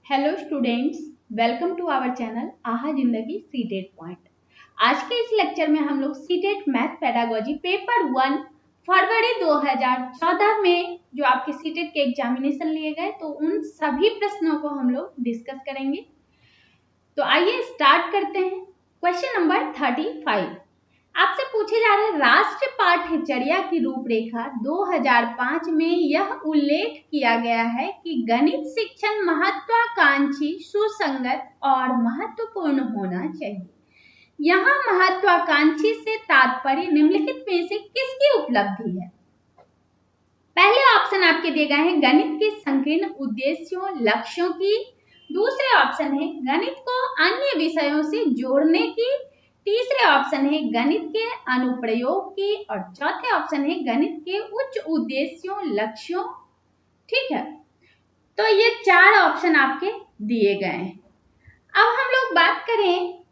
Hello students, welcome to our channel Aaha Zindagi CTET point. आज के इस लेक्चर में हम लोग सीटेट मैथ पेडागोजी पेपर 1 फरवरी 2014 में जो आपके सीटेट के एग्जामिनेशन लिए गए तो उन सभी प्रश्नों को हम लोग डिस्कस करेंगे। तो आइए स्टार्ट करते हैं। क्वेश्चन नंबर 35 आपसे पूछे जा रहे राष्ट्रीय पाठ्यचर्या की रूपरेखा 2005 में यह उल्लेख किया गया है कि गणित शिक्षण महत्वाकांक्षी, सुसंगत और महत्वपूर्ण होना चाहिए। यहाँ महत्वाकांक्षी से तात्पर्य निम्नलिखित में से किसकी उपलब्धि है? पहले ऑप्शन आपके दिए गए हैं गणित के संकीर्ण उद्देश्यों, लक्ष्यों की। दूसरे ऑप्शन है गणित को अन्य विषयों से जोड़ने की। तीसरे ऑप्शन है गणित के अनुप्रयोग की और चौथे ऑप्शन है गणित के उच्च उद्देश्यों, लक्ष्यों। ठीक है, तो ये चार ऑप्शन आपके दिए गए हैं। अब हम लोग बात करें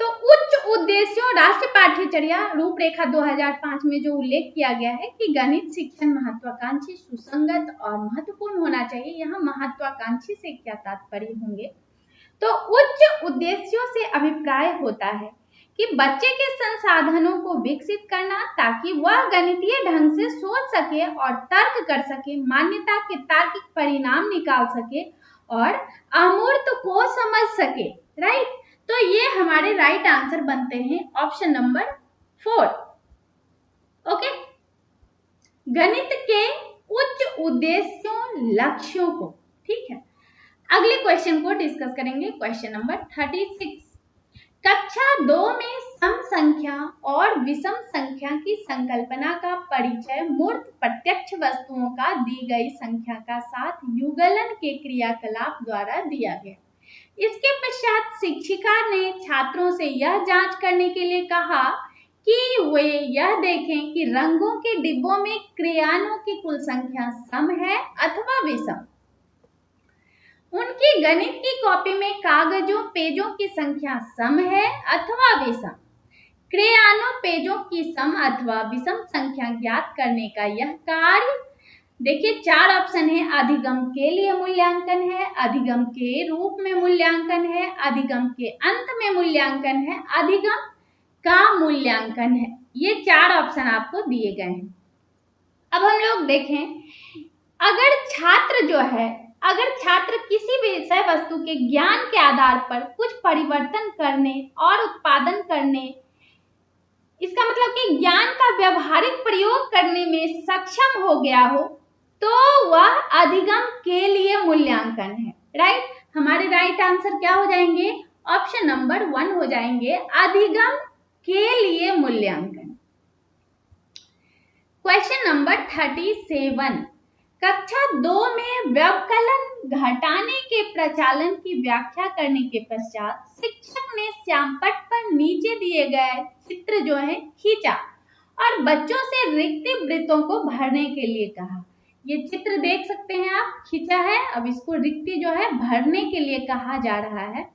तो उच्च उद्देश्यों राष्ट्रीय पाठ्यचर्या रूपरेखा 2005 में जो उल्लेख किया गया है कि गणित शिक्षण महत्वाकांक्षी, सुसंगत और महत्वपूर्ण होना चाहिए। यहाँ महत्वाकांक्षी से क्या तात्पर्य होंगे? तो उच्च उद्देश्यों से अभिप्राय होता है कि बच्चे के संसाधनों को विकसित करना ताकि वह गणितीय ढंग से सोच सके और तर्क कर सके, मान्यता के तार्किक परिणाम निकाल सके और अमूर्त को समझ सके। राइट, तो ये हमारे राइट आंसर बनते हैं ऑप्शन नंबर 4। ओके, गणित के उच्च उद्देश्यों, लक्ष्यों को। ठीक है, अगले क्वेश्चन को डिस्कस करेंगे। क्वेश्चन नंबर 36 कक्षा 2 में सम संख्या और विषम संख्या की संकल्पना का परिचय मूर्त प्रत्यक्ष वस्तुओं का दी गई संख्या का साथ युगलन के क्रियाकलाप द्वारा दिया गया। इसके पश्चात शिक्षिका ने छात्रों से यह जांच करने के लिए कहा कि वे यह देखें कि रंगों के डिब्बों में क्रेयॉनों की कुल संख्या सम है अथवा विषम। उनकी गणित की कॉपी में कागजों, पेजों की संख्या सम है अथवा विषम। क्रेयॉनों, पेजों की सम अथवा विषम संख्या ज्ञात करने का यह कार्य। देखिए चार ऑप्शन है, अधिगम के लिए मूल्यांकन है, अधिगम के रूप में मूल्यांकन है, अधिगम के अंत में मूल्यांकन है, अधिगम का मूल्यांकन है। ये चार ऑप्शन आपको दिए गए हैं। अब हम लोग देखें, अगर छात्र किसी विषय वस्तु के ज्ञान के आधार पर कुछ परिवर्तन करने और उत्पादन करने, इसका मतलब कि ज्ञान का व्यवहारिक प्रयोग करने में सक्षम हो गया हो तो वह अधिगम के लिए मूल्यांकन है। राइट, हमारे राइट आंसर क्या हो जाएंगे? ऑप्शन नंबर 1 हो जाएंगे, अधिगम के लिए मूल्यांकन। क्वेश्चन नंबर 37 कक्षा 2 में व्यवकलन घटाने के प्रचालन की व्याख्या करने के पश्चात शिक्षक ने श्यामपट्ट पर नीचे दिए गए चित्र जो है खींचा और बच्चों से रिक्त वृत्तों को भरने के लिए कहा। ये चित्र देख सकते हैं आप, खींचा है। अब इसको रिक्ति जो है भरने के लिए कहा जा रहा है।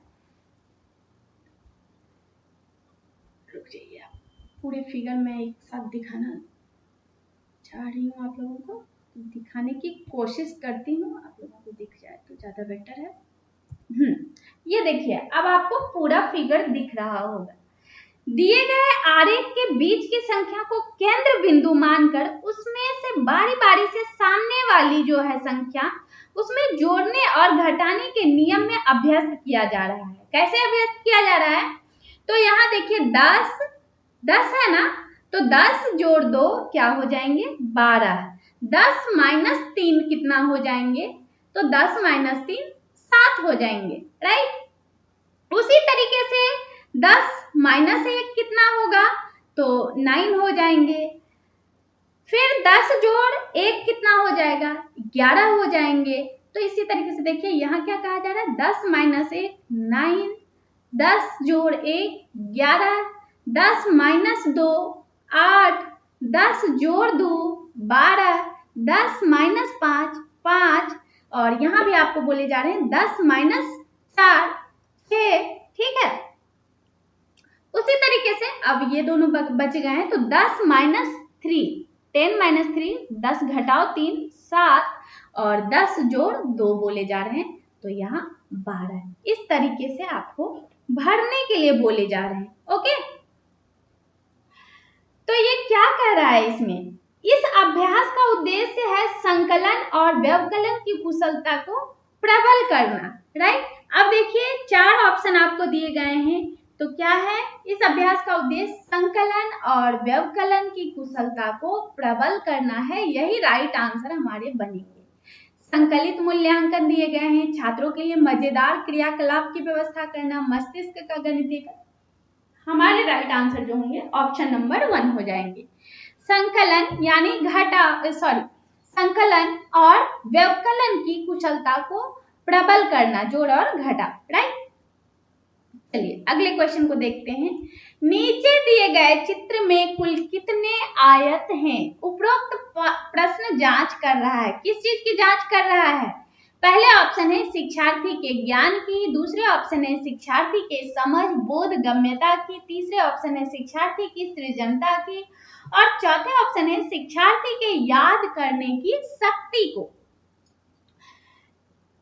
रुक जाइए, आप पूरे फिगर में एक साथ दिखाना चाह रही हूँ, आप लोगों को दिखाने की कोशिश करती हूँ, आप लोगों को दिख जाए तो ज्यादा बेटर है। ये देखिए, अब आपको पूरा फिगर दिख रहा होगा। दिए गए आरेख के बीच की संख्या को केंद्र बिंदु मानकर उसमें से बारी बारी से सामने वाली जो है संख्या उसमें जोड़ने और घटाने के नियम में अभ्यस्त किया जा रहा है। कैसे अभ्यस्त किया जा रहा है? तो यहाँ देखिए 10 है ना, तो 10 जोड़ 2 क्या हो जाएंगे? 12। 10 माइनस 3 कितना हो जाएंगे? तो 10 माइनस 3 7 हो जाएंगे। राइट, उसी तरीके से 10 माइनस 1 कितना होगा? तो 9 हो जाएंगे। फिर 10 जोड़ 1 कितना हो जाएगा? 11 हो जाएंगे। तो इसी तरीके से देखिए यहाँ क्या कहा जा रहा है? 10 माइनस 1 9, 10 जोड़ 1 11, 10 माइनस 2 8, 10 जोड़ 2 12, 10 माइनस 5 5 और यहाँ भी आपको बोले जा रहे हैं 10 माइनस 4 6। ठीक है, उसी तरीके से अब ये दोनों बच गए हैं, तो 10 माइनस 3 10 माइनस 3 10 घटाओ 3 7 और 10 जोड़ 2 बोले जा रहे हैं तो यहाँ 12। इस तरीके से आपको भरने के लिए बोले जा रहे हैं। ओके, तो ये क्या कह रहा है इसमें, इस अभ्यास का उद्देश्य है संकलन और व्यवकलन की कुशलता को प्रबल करना। राइट, अब देखिए 4 ऑप्शन आपको दिए गए हैं, तो क्या है, इस अभ्यास का उद्देश्य संकलन और व्यवकलन की कुशलता को प्रबल करना है, यही राइट आंसर हमारे बनेंगे। संकलित मूल्यांकन दिए गए हैं, छात्रों के लिए मजेदार क्रियाकलाप की व्यवस्था करना, मस्तिष्क का गणितीय, हमारे राइट आंसर जो होंगे ऑप्शन नंबर 1 हो जाएंगे। संकलन यानी संकलन और व्यवकलन की कुशलता को प्रबल करना, जोड़ और घटा। राइट, चलिए अगले क्वेश्चन को देखते हैं। नीचे दिए गए चित्र में कुल कितने आयत हैं? उपरोक्त प्रश्न जांच कर रहा है, किस चीज की जांच कर रहा है? पहले ऑप्शन है शिक्षार्थी के ज्ञान की, दूसरे ऑप्शन है शिक्षार्थी के समझ बोध गम्यता की, तीसरे ऑप्शन है शिक्षार्थी की सृजनता की, और चौथे ऑप्शन है शिक्षार्थी के याद करने की शक्ति को।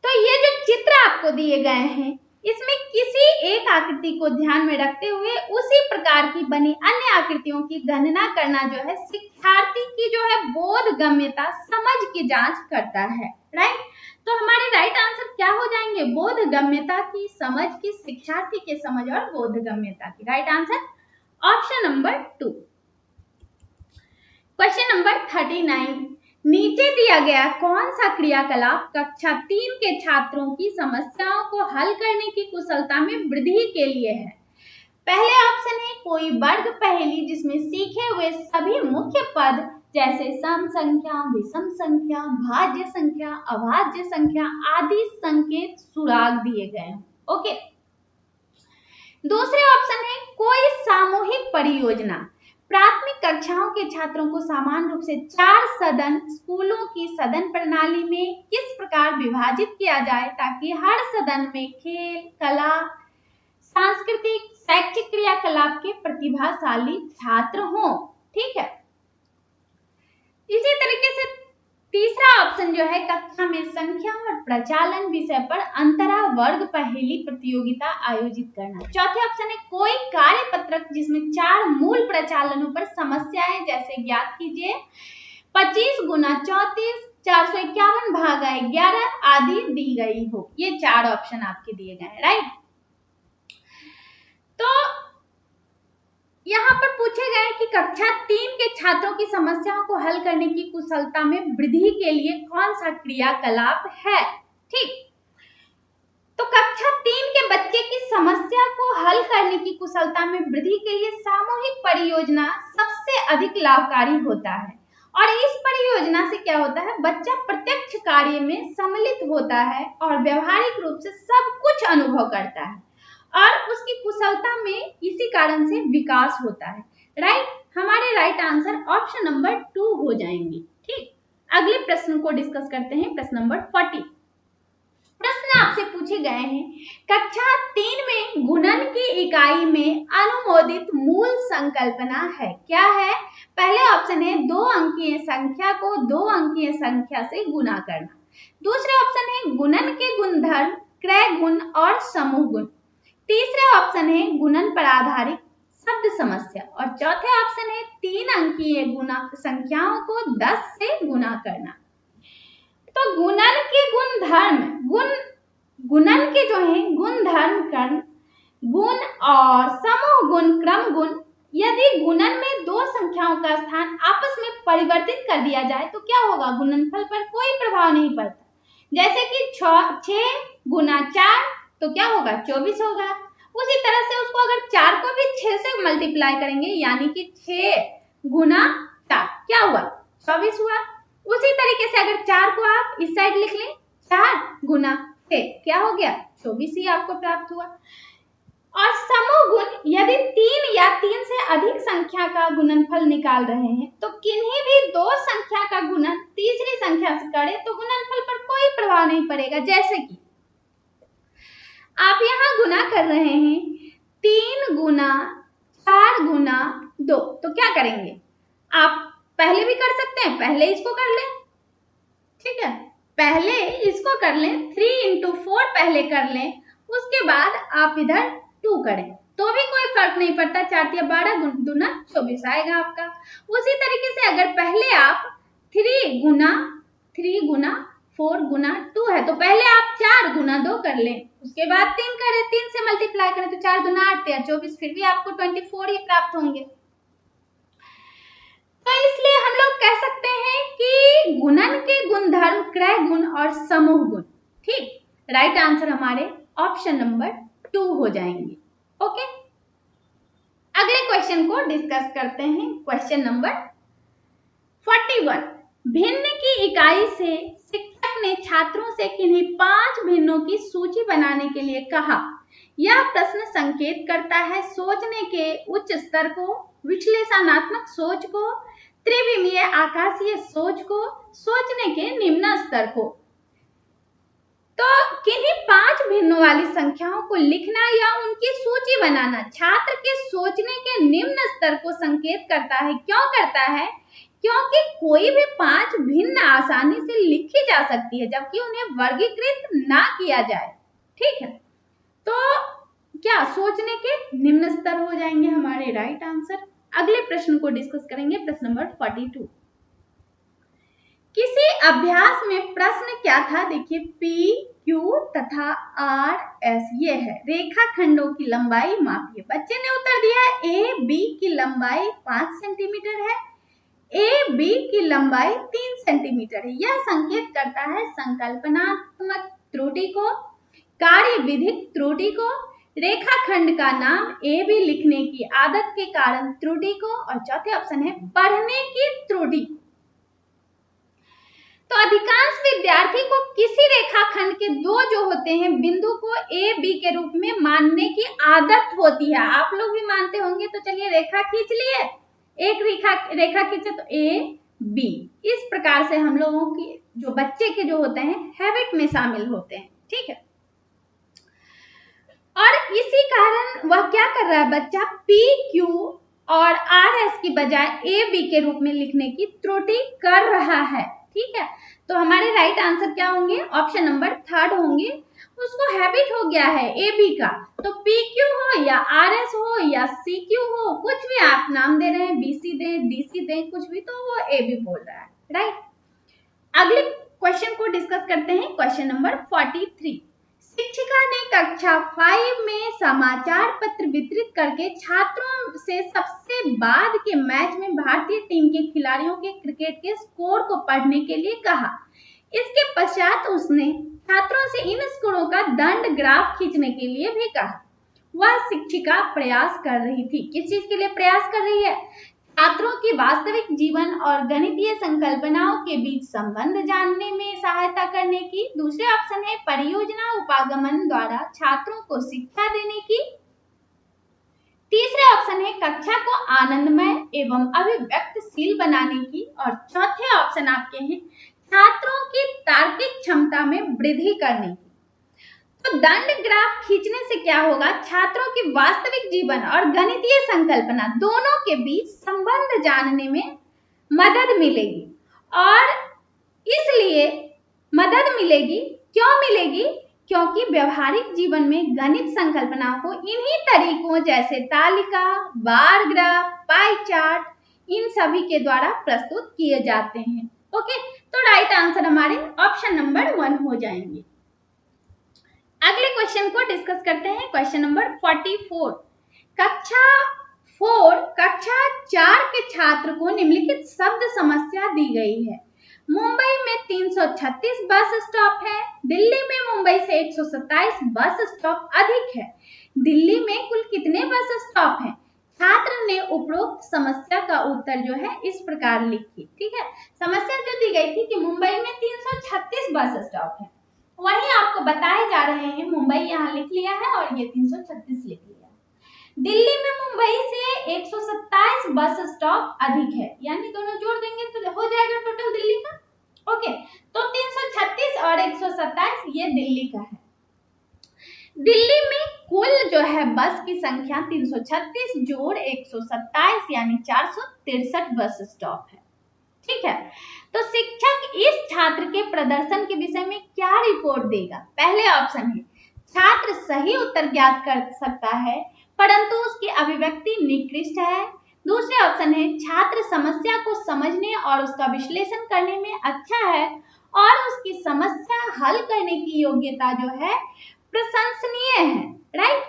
तो ये जो चित्र आपको दिए गए हैं, इसमें किसी एक आकृति को ध्यान में रखते हुए उसी प्रकार की बनी अन्य आकृतियों की गणना करना जो है शिक्षार्थी की जो है बोध गम्यता समझ की जांच करता है। राइट, तो हमारे राइट आंसर क्या हो जाएंगे? बोध गम्यता की, समझ की, शिक्षार्थी के समझ और बोध गम्यता की। Right answer option number 2। Question number 39, नीचे दिया गया कौन सा क्रियाकलाप कक्षा 3 के छात्रों की समस्याओं को हल करने की कुशलता में वृद्धि के लिए है? पहले ऑप्शन है कोई वर्ग पहेली जिसमें सीखे हुए सभी मुख्य पद जैसे सम संख्या, विषम संख्या, भाज्य संख्या, अभाज्य संख्या आदि संकेत सुराग दिए गए हैं। ओके, दूसरे ऑप्शन है कोई सामूहिक परियोजना, प्राथमिक कक्षाओं के छात्रों को समान रूप से 4 सदन स्कूलों की सदन प्रणाली में किस प्रकार विभाजित किया जाए ताकि हर सदन में खेल, कला, सांस्कृतिक, शैक्षिक क्रियाकलाप के प्रतिभाशाली छात्र हों। ठीक है, इसी तरीके से तीसरा ऑप्शन जो है कक्षा में संख्या और प्रचालन विषय पर अंतरा वर्ग पहेली प्रतियोगिता आयोजित करना। चौथे ऑप्शन है कोई कार्य पत्रक जिसमें 4 मूल प्रचालनों पर समस्याएं जैसे ज्ञात कीजिए 25 गुना 34, 451 भागा 11 आदि दी गई हो। ये 4 ऑप्शन आपके दिए गए हैं। राइट, तो यहाँ पर पूछे गए कि कक्षा 3 के छात्रों की समस्याओं को हल करने की कुशलता में वृद्धि के लिए कौन सा क्रियाकलाप है। ठीक, तो कक्षा 3 के बच्चे की समस्या को हल करने की कुशलता में वृद्धि के लिए सामूहिक परियोजना सबसे अधिक लाभकारी होता है। और इस परियोजना से क्या होता है, बच्चा प्रत्यक्ष कार्य में सम्मिलित होता है और व्यवहारिक रूप से सब कुछ अनुभव करता है और उसकी कुशलता में इसी कारण से विकास होता है। राइट, हमारे राइट आंसर ऑप्शन नंबर 2 हो जाएंगे। ठीक, अगले प्रश्न को डिस्कस करते हैं। प्रश्न नंबर 40, प्रश्न आपसे पूछे गए हैं कक्षा 3 में गुणन की इकाई में अनुमोदित मूल संकल्पना है। क्या है? पहले ऑप्शन है 2 अंकीय संख्या को 2 अंकीय संख्या से गुणा करना, दूसरे ऑप्शन है गुणन के गुणधर्म क्रय गुण और समूह गुण, तीसरे ऑप्शन है गुणन पर आधारित शब्द समस्या, और चौथे ऑप्शन है 3 अंकीय गुणा संख्याओं को 10 से गुणा करना। तो गुणन के गुणधर्म, गुणन के जो है गुणधर्म कर्ण गुण और समूह गुण क्रम गुण, यदि गुणन में 2 संख्याओं का स्थान आपस में परिवर्तित कर दिया जाए तो क्या होगा? गुणनफल पर कोई प्रभाव नहीं पड़ता। जैसे कि 6 गुना 4 तो क्या होगा? 24 होगा। उसी तरह से उसको अगर 4 को भी 6 से मल्टीप्लाई करेंगे यानी कि 6 गुना 4 क्या हुआ? 24 हुआ। उसी तरीके से अगर 4 को आप इस साइड लिख लें 4 गुना 6 क्या हो गया? 24 ही आपको प्राप्त हुआ। और समूह गुण, यदि 3 या 3 से अधिक संख्या का गुणनफल निकाल रहे हैं तो किन्हीं भी 2 संख्या का गुणन तीसरी संख्या से करें तो गुणनफल पर कोई प्रभाव नहीं पड़ेगा। जैसे कि आप यहाँ गुना कर रहे हैं 3 गुना 4 गुना 2 तो क्या करेंगे? आप पहले भी कर सकते हैं, पहले इसको कर लें। ठीक है, पहले इसको कर लें, 3 into 4 पहले कर लें, उसके बाद आप इधर 2 करें तो भी कोई फर्क नहीं पड़ता, 4 या 12 दूना 24 आएगा आपका। उसी तरीके से अगर पहले आप 3 गुना 4 गुना 2 है तो पहले आप 4 गुना 2 कर लें, उसके बाद 3 करें, 3 से मल्टीप्लाई करें तो 4 दूना 8 या 24, फिर भी आपको 24 ही प्राप्त होंगे। तो इसलिए हम लोग कह सकते हैं कि गुणन के गुणधर्म क्रय गुण और समूह गुण। ठीक, राइट आंसर हमारे ऑप्शन नंबर 2 हो जाएंगे। ओके, अगले क्वेश्चन को डिस्कस करते हैं। क्वेश्चन नंबर 41, भिन्न की इकाई से शिक्षक ने छात्रों से किन्हीं 5 भिन्नों की सूची बनाने के लिए कहा। यह प्रश्न संकेत करता है सोचने के उच्च स्तर को, विश्लेषणात्मक सोच को, त्रिविमीय आकाशीय सोच को, सोचने के निम्न स्तर को। तो किन्हीं 5 भिन्नों वाली संख्याओं को लिखना या उनकी सूची बनाना छात्र के सोचने के निम्न स्तर को संकेत करता है। क्यों करता है? क्योंकि कोई भी 5 भिन्न आसानी से लिखी जा सकती है जबकि उन्हें वर्गीकृत ना किया जाए। ठीक है, तो क्या सोचने के निम्न स्तर हो जाएंगे हमारे राइट आंसर। अगले प्रश्न को डिस्कस करेंगे, प्रश्न नंबर 42। किसी अभ्यास में प्रश्न क्या था? देखिए, पी क्यू तथा आर एस ये है, रेखाखंडों की लंबाई मापिए। बच्चे ने उत्तर दिया है ए बी की लंबाई 5 सेंटीमीटर है, ए बी की लंबाई 3 सेंटीमीटर है। यह संकेत करता है संकल्पनात्मक त्रुटि को, कार्य विधिक त्रुटि को, रेखाखंड का नाम ए बी लिखने की आदत के कारण त्रुटि को, और चौथे ऑप्शन है पढ़ने की त्रुटि। तो अधिकांश विद्यार्थी को किसी रेखाखंड के 2 जो होते हैं बिंदु को ए बी के रूप में मानने की आदत होती है। आप लोग भी मानते होंगे। तो चलिए रेखा खींच लिए, एक रेखा खींचे तो ए बी। इस प्रकार से हम लोगों की जो बच्चे के जो होते हैं हैबिट में शामिल होते हैं। ठीक है, और इसी कारण वह क्या कर रहा है बच्चा, पी क्यू और आर एस की बजाय ए बी के रूप में लिखने की त्रुटि कर रहा है। ठीक है, तो हमारे राइट आंसर क्या होंगे? ऑप्शन नंबर 3 होंगे। उसको हैबिट हो गया है ए बी का, तो पी क्यू हो या आर एस हो या सी क्यू हो, कुछ भी आप नाम दे रहे हैं, बी सी दें, डी सी दें, कुछ भी, तो वो ए बी बोल रहा है। राइट, अगले क्वेश्चन को डिस्कस करते हैं। क्वेश्चन नंबर 43, शिक्षिका ने कक्षा 5 में समाचार पत्र वितरित करके छात्रों से सबसे बाद के मैच में भारतीय टीम के खिलाड़ियों के क्रिकेट के स्कोर को पढ़ने के लिए कहा। इसके पश्चात उसने छात्रों से इन स्कोरों का दंड ग्राफ खींचने के लिए भी कहा। वह शिक्षिका प्रयास कर रही थी, किस चीज के लिए प्रयास कर रही है? छात्रों की वास्तविक जीवन और गणितीय संकल्पनाओं के बीच संबंध जानने में सहायता करने की। दूसरे ऑप्शन है परियोजना उपागमन द्वारा छात्रों को शिक्षा देने की। तीसरे ऑप्शन है कक्षा को आनंदमय एवं अभिव्यक्तशील बनाने की। और चौथे ऑप्शन आपके हैं छात्रों की तार्किक क्षमता में वृद्धि करने की। तो दंड ग्राफ खींचने से क्या होगा? छात्रों की वास्तविक जीवन और गणितीय संकल्पना दोनों के बीच संबंध जानने में मदद मिलेगी। और इसलिए मदद मिलेगी, क्यों मिलेगी? क्योंकि व्यवहारिक जीवन में गणित संकल्पनाओं को इन्हीं तरीकों जैसे तालिका, बार ग्राफ, पाई चार्ट, इन सभी के द्वारा प्रस्तुत किए जाते हैं। ओके, तो राइट आंसर हमारे ऑप्शन नंबर 1 हो जाएंगे। अगले क्वेश्चन को डिस्कस करते हैं। क्वेश्चन नंबर 44, कक्षा 4 के छात्र को निम्नलिखित शब्द समस्या दी गई है। मुंबई में 336 बस स्टॉप है, दिल्ली में मुंबई से 127 बस स्टॉप अधिक है। दिल्ली में कुल कितने बस स्टॉप हैं? छात्र ने उपरोक्त समस्या का उत्तर जो है इस प्रकार लिखी। ठीक है, समस्या जो दी गई थी कि मुंबई में 336 बस स्टॉप है, वही आपको बताए जा रहे हैं। मुंबई यहाँ लिख लिया है और ये 336 लिख लिया है। दिल्ली में मुंबई से 127 बस स्टॉप अधिक है, यानी दोनों जोड़ देंगे तो हो जाएगा टोटल दिल्ली का। ओके, तो 336 और 127 ये दिल्ली का है। दिल्ली में कुल जो है बस की संख्या 336 जोड़ 127 यानी 463 बस स्टॉप है। ठीक है, तो शिक्षक इस छात्र के प्रदर्शन के विषय में क्या रिपोर्ट देगा? पहले ऑप्शन है छात्र सही उत्तर ज्ञात कर सकता है परंतु उसकी अभिव्यक्ति निकृष्ट है। दूसरे ऑप्शन है छात्र समस्या को समझने और उसका विश्लेषण करने में अच्छा है और उसकी समस्या हल करने की योग्यता जो है प्रशंसनीय है। राइट।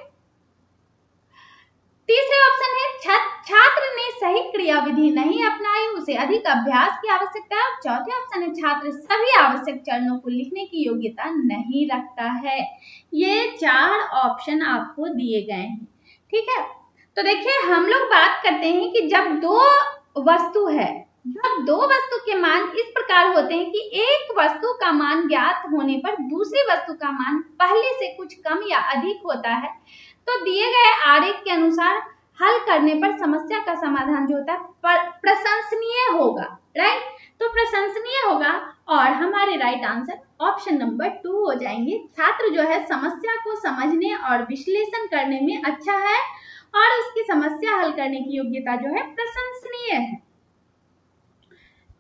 तीसरे ऑप्शन है छात्र ने सही क्रियाविधि नहीं अपनाई, उसे अधिक अभ्यास की आवश्यकता है। और चौथे ऑप्शन है छात्र सभी आवश्यक चरणों को लिखने की योग्यता नहीं रखता है। ये 4 ऑप्शन आपको दिए गए हैं। ठीक है, तो देखिए हम लोग बात करते हैं कि जब दो वस्तु के मान इस प्रकार होते हैं कि एक वस्तु का मान ज्ञात होने पर दूसरी वस्तु का मान पहले से कुछ कम या अधिक होता है, तो दिए गए आरेख के अनुसार हल करने पर समस्या का समाधान जो होता है प्रशंसनीय होगा। राइट, तो प्रशंसनीय होगा और हमारे राइट आंसर ऑप्शन नंबर 2 हो जाएंगे। छात्र जो है समस्या को समझने और विश्लेषण करने में अच्छा है और उसकी समस्या हल करने की योग्यता जो है प्रशंसनीय है।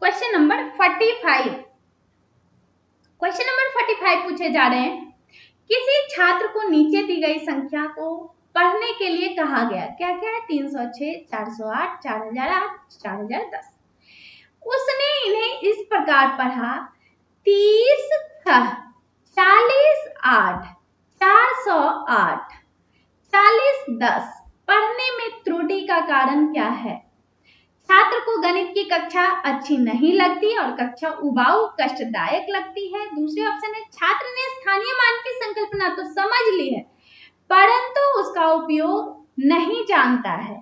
Question number 45। क्वेश्चन नंबर 45 पूछे जा रहे हैं, किसी छात्र को नीचे दी गई संख्या को पढ़ने के लिए कहा गया। क्या क्या है? 306, 408, 4008, 4010। उसने इन्हें इस प्रकार पढ़ा 30, 40, 8, 408, 40, 10। पढ़ने में त्रुटि का कारण क्या है? छात्र को गणित की कक्षा अच्छी नहीं लगती और कक्षा उबाऊ कष्टदायक लगती है। दूसरे ऑप्शन है छात्र ने स्थानीय मान की संकल्पना तो समझ ली है परंतु उसका उपयोग नहीं जानता है।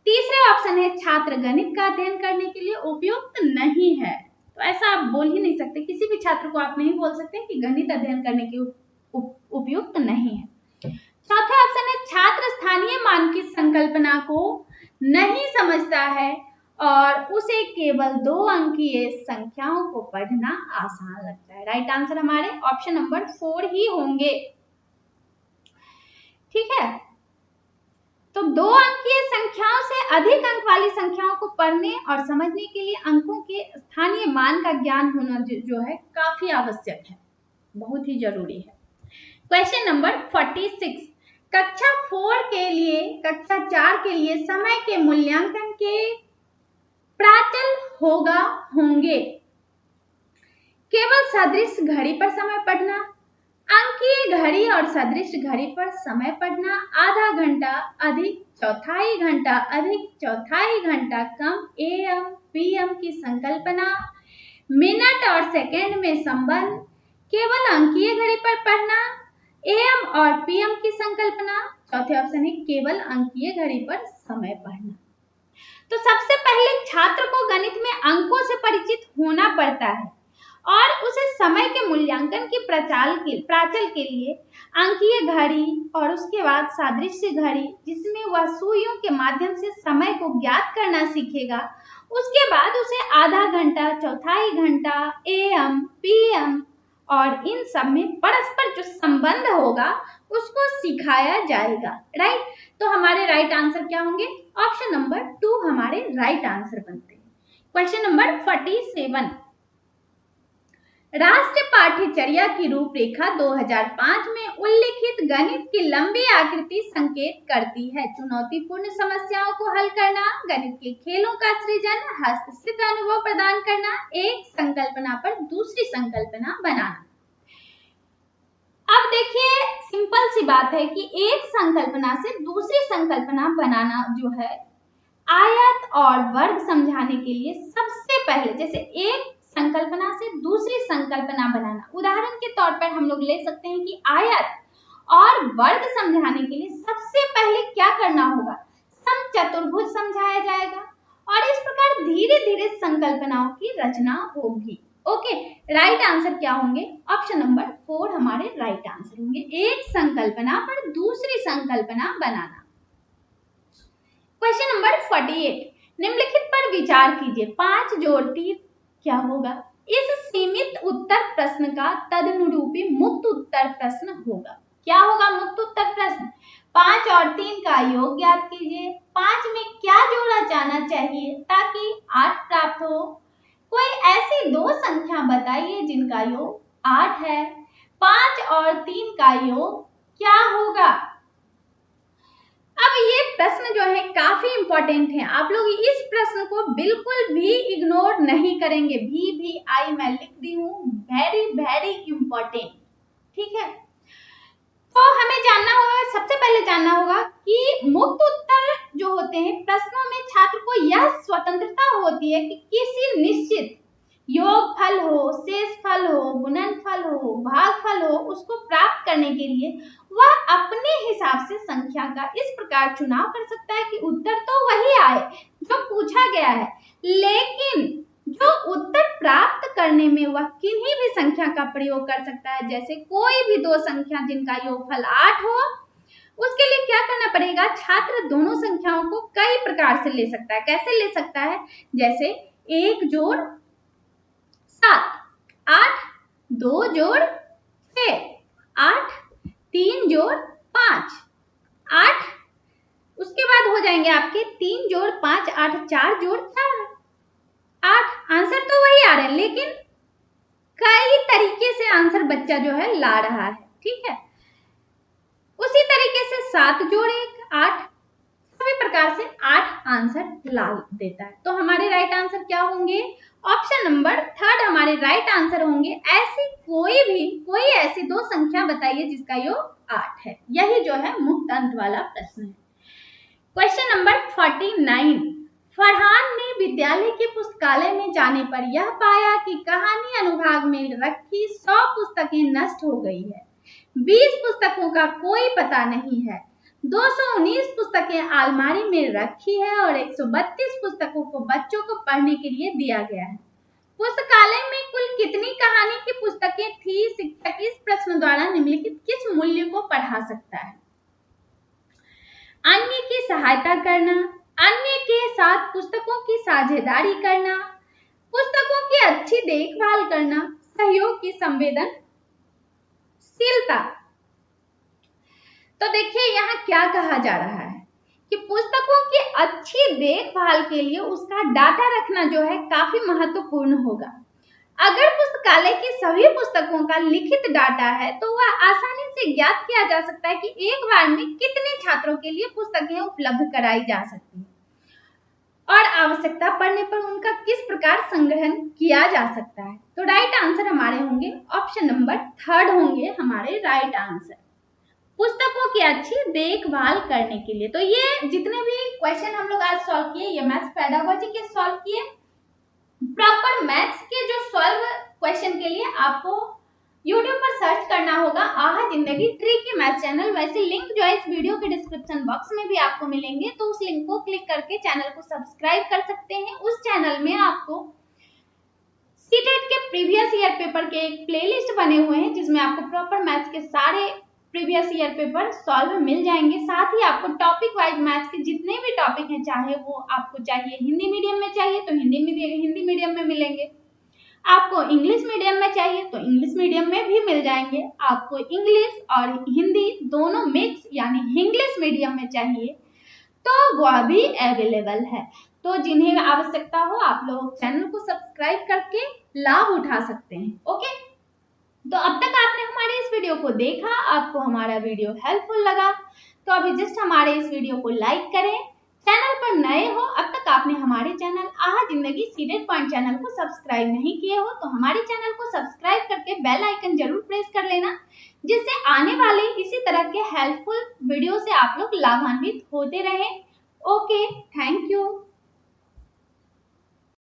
तीसरे ऑप्शन है छात्र गणित का अध्ययन करने के लिए उपयुक्त नहीं है। तो ऐसा आप बोल ही नहीं सकते, किसी भी छात्र को आप नहीं बोल सकते कि गणित अध्ययन करने के उपयुक्त नहीं है। चौथा ऑप्शन है छात्र स्थानीय मान की संकल्पना को नहीं समझता है और उसे केवल 2 अंकीय संख्याओं को पढ़ना आसान लगता है। राइट आंसर हमारे ऑप्शन नंबर 4 ही होंगे। ठीक है, तो 2 अंकीय संख्याओं से अधिक अंक वाली संख्याओं को पढ़ने और समझने के लिए अंकों के स्थानीय मान का ज्ञान होना जो है काफी आवश्यक है, बहुत ही जरूरी है। Question number 46। कक्षा 4 के लिए समय के मूल्यांकन के प्राचल होंगे केवल सदृश घड़ी पर समय पढ़ना, अंकीय घड़ी और सदृश घड़ी पर समय पढ़ना, आधा घंटा अधिक चौथाई घंटा अधिक चौथाई घंटा कम, एएम पीएम की संकल्पना, मिनट और सेकंड में संबंध, केवल अंकीय घड़ी पर पढ़ना, एएम और पीएम की संकल्पना। चौथे ऑप्शन है केवल अंकीय घड़ी पर समय पढ़ना। तो सबसे पहले छात्र को गणित में अंकों से परिचित होना पड़ता है और उसे समय के मूल्यांकन की प्राचल के लिए अंकीय घड़ी और उसके बाद सादृश्य घड़ी जिसमें वह सुइयों के माध्यम से समय को ज्ञात करना सीखेगा, उसके बाद उसे आधा घंटा चौथाई घंटा एएम पीएम और इन सब में परस्पर जो संबंध होगा उसको सिखाया जाएगा। राइट, तो हमारे राइट आंसर क्या होंगे? ऑप्शन नंबर 2 हमारे राइट आंसर बनते हैं। Question number 47। राष्ट्रीय पाठ्यचर्या की रूपरेखा 2005 में उल्लिखित गणित की लंबी आकृति संकेत करती है। चुनौतीपूर्ण समस्याओं को हल करना, गणित के खेलों का सृजन, हस्तस्थित अनुभव प्रदान करना, एक संकल्पना पर दूसरी संकल्पना बनाना। अब देखिए सिंपल सी बात है कि एक संकल्पना से दूसरी संकल्पना बनाना जो है, आयत और वर्ग समझाने के लिए सबसे पहले जैसे एक संकल्पना से दूसरी संकल्पना बनाना, उदाहरण के तौर पर हम लोग ले सकते हैं कि आयत और वर्ग समझाने के लिए सबसे पहले क्या करना होगा? समचतुर्भुज समझाया जाएगा और इस प्रकार धीरे धीरे संकल्पनाओं की रचना होगी। ओके, राइट आंसर क्या होंगे? ऑप्शन नंबर 4 हमारे राइट आंसर होंगे, एक संकल्पना पर दूसरी संकल्पना बनाना। Question number 48। निम्नलिखित पर विचार कीजिए, 5 जोड़ 3 क्या होगा? इस सीमित उत्तर प्रश्न का तदनुरूपी मुक्त उत्तर प्रश्न होगा। क्या होगा मुक्त उत्तर प्रश्न? 5 और 3 का योग ज्ञात कीजिए, 5 में क्या जोड़ा जाना चाहिए ताकि 8 प्राप्त हो, कोई ऐसी दो संख्या बताइए जिनका योग 8 है। 5 और 3 का योग क्या होगा? अब ये प्रश्न जो है काफी इंपॉर्टेंट है, आप लोग इस प्रश्न को बिल्कुल भी इग्नोर नहीं करेंगे। VVI मैं लिख दी हूँ, वेरी वेरी इंपॉर्टेंट। ठीक है, तो हमें जानना होगा, सबसे पहले जानना होगा कि मुक्त उत्तर जो होते हैं प्रश्नों में छात्र को यह स्वतंत्रता होती है कि किसी निश्चित योगफल हो, शेषफल हो, गुणनफल हो, भागफल हो, उसको प्राप्त करने के लिए वह अपने हिसाब से संख्या का इस प्रकार चुनाव कर सकता है कि उत्तर तो वही आए जो पूछा गया है, लेकिन जो उत्तर प्राप्त करने में वह किन्हीं भी संख्या का प्रयोग कर सकता है। जैसे कोई भी दो संख्या जिनका योगफल 8 हो, उसके लिए क्या करना पड़ेगा, छात्र दोनों संख्याओं को कई प्रकार से ले सकता है। कैसे ले सकता है? जैसे 1 जोड़ 7, 8, 2 जोड़ 6, 8, 3 जोड़ 5, 8, उसके बाद हो जाएंगे आपके 3 जोड़ 5, 8, 4 जोड़ 4, 8। आंसर तो वही आ रहा है, लेकिन कई तरीके से आंसर बच्चा जो है ला रहा है। ठीक है, उसी तरीके से 7 जोड़ 1, 8, सभी प्रकार से 8 आंसर ला देता है। तो हमारे राइट आंसर क्या होंगे? ऑप्शन नंबर 3 हमारे राइट आंसर होंगे। कोई ऐसी दो संख्या बताइए जिसका योग 8 है। यही जो है मुक्त अंक वाला प्रश्न है। क्वेश्चन नंबर 49, फरहान ने विद्यालय के पुस्तकालय में जाने पर यह पाया कि कहानी अनुभाग में रखी 100 पुस्तकें नष्ट हो गई है। 20 पुस्तकों का कोई पता नहीं है। 219 पुस्तकें अलमारी में रखी है और 132 पुस्तकों को बच्चों को पढ़ने के लिए दिया गया है। पुस्तकालय में कुल कितनी कहानी की पुस्तकें थी? शिक्षक इस प्रश्न द्वारा निम्नलिखित किस मूल्य को पढ़ा सकता है? अन्य की सहायता करना, अन्य के साथ पुस्तकों की साझेदारी करना, पुस्तकों की अच्छी देखभाल करना, सहयोग की संवेदनशीलता। तो देखिए यहाँ क्या कहा जा रहा है कि पुस्तकों की अच्छी देखभाल के लिए उसका डाटा रखना जो है काफी महत्वपूर्ण होगा। अगर पुस्तकालय की सभी पुस्तकों का लिखित डाटा है तो वह आसानी से ज्ञात किया जा सकता है कि एक बार में कितने छात्रों के लिए पुस्तकें उपलब्ध कराई जा सकती है और आवश्यकता पड़ने पर उनका किस प्रकार संग्रहण किया जा सकता है। तो राइट आंसर हमारे होंगे ऑप्शन नंबर 3 होंगे हमारे राइट आंसर, पुस्तकों की अच्छी देखभाल करने के लिए। तो ये जितने भी क्वेश्चन हम लोग आज सॉल्व किए, ये मैथ्स पेडागोजी के सॉल्व किए। प्रॉपर मैथ्स के जो सॉल्व क्वेश्चन के लिए आपको YouTube पर सर्च करना होगा आहा जिंदगी ट्रिकी मैथ चैनल। वैसे लिंक जो है इस वीडियो के डिस्क्रिप्शन बॉक्स में भी आपको मिलेंगे, तो उस लिंक को क्लिक करके चैनल को सब्सक्राइब कर सकते हैं। उस चैनल में आपको सीटेट के प्रीवियस ईयर पेपर के एक प्लेलिस्ट बने हुए हैं जिसमें आपको प्रॉपर मैथ्स के सारे प्रीवियस ईयर पेपर सॉल्व मिल जाएंगे। साथ ही आपको टॉपिक वाइज मैथ्स के जितने भी टॉपिक हैं, चाहे वो आपको चाहिए हिंदी मीडियम में चाहिए तो हिंदी मीडियम में मिलेंगे, आपको इंग्लिश मीडियम में चाहिए तो इंग्लिश मीडियम में भी मिल जाएंगे, आपको इंग्लिश और हिंदी दोनों मिक्स यानी इंग्लिश मीडियम में चाहिए तो वह भी अवेलेबल है। तो जिन्हें आवश्यकता हो आप लोग चैनल को सब्सक्राइब करके लाभ उठा सकते हैं। ओके, तो अब तक आपने हमारे इस वीडियो को देखा, आपको हमारा वीडियो हेल्पफुल लगा तो अभी जस्ट हमारे इस वीडियो को लाइक करें। चैनल पर नए हो, अब तक आपने हमारे चैनल आहा जिंदगी सीडेड पॉइंट चैनल को सब्सक्राइब नहीं किए हो तो हमारे चैनल को सब्सक्राइब करके बेल आइकन जरूर प्रेस कर लेना, जिससे आने वाले इसी तरह के हेल्पफुल वीडियो से आप लोग लाभान्वित होते रहें। Okay, thank you.